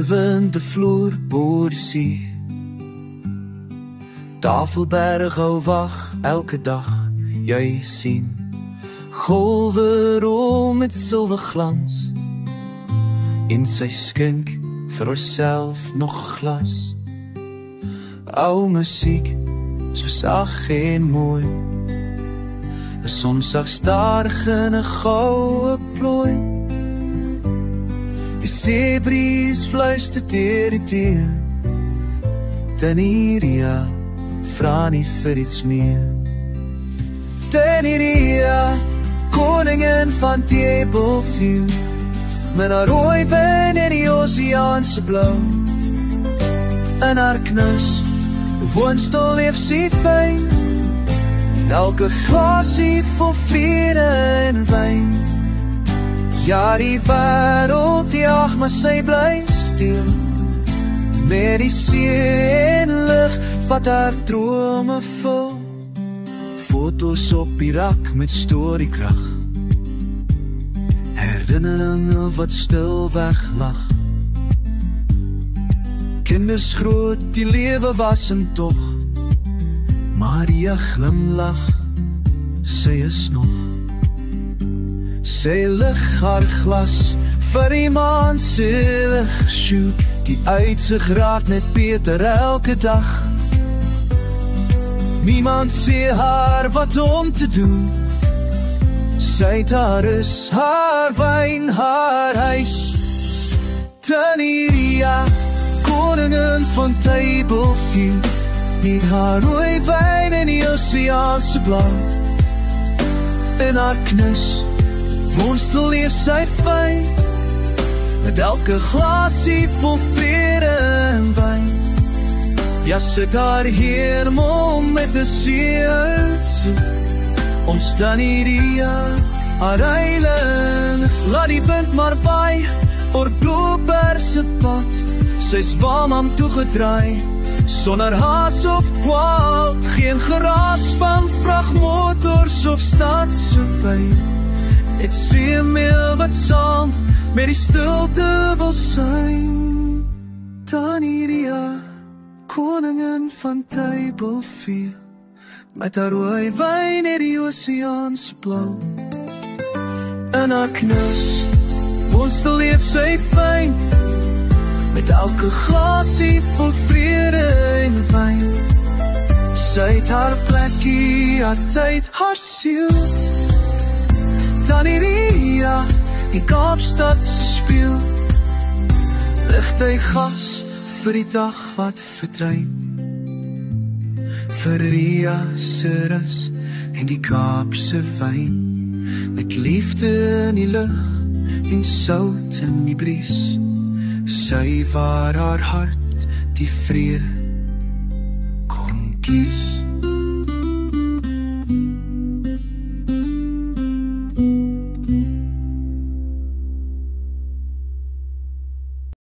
wind, 'n vloerboor die see. Tafelberg hou wag elke dag, jy sien. Golwe rol met silwer glans, en sy skink vir haarself nog glas. Ou musiek, so sag en mooi, 'n sonsag starig in 'n goue plooi. Die seebries fluister deur die deur, Teniria, vra nie vir iets meer. Teniria, koningin van Tableview, met haar rooi wyn en die oseaanse blou. In haar knus, woonstel leef sy fyn, elke glasie vol vrede en wyn. Ja, die wêreld jaag, maar sy bly stil, met die see en lig wat haar drome vul. Foto's op die rak met storiekrag, herinneringe wat stilweg lag. Kinders groot, die lewe was en tog, Maria glimlach, sy is nog. Sy lig haar glas, vir die maan sy lig sjoe, die uitsig raak net beter elke dag. Niemand sê haar wat om te doen, sy het haar is, haar wyn, haar huis. Teniria, koningin van Tableview, het haar rooi wyn en die oseaanse blauw. In haar knus, woonstel leef sy fyn, met elke glasie vol vrede en wyn. Ja, sit haar hemel met 'n see uitsoek, ons Teniria, haar eiland. Laat die wind maar waai, oor bloeberse pad, sy's warm aan toegedraai, sonder haas of kwaad, geen geraas van vragmotors of stadsoepyn. Het seemeel wat saam met die stilte wil syn. Teniria, koningin van Tableview, met haar rooi wyn en die oseaanse blauw. In haar knus, woonstel leef sy fyn, met elke glasie vol vrede en wyn. Sy het haar plekkie, haar tyd, haar siel. Teniria, die Kaapstad se speel, ligt hy gas vir die dag wat verdwyn. Vir Ria se rus en die Kaapse wyn, met liefde in die lug en sout in die bries. Sy waar haar hart die vrede kon kies.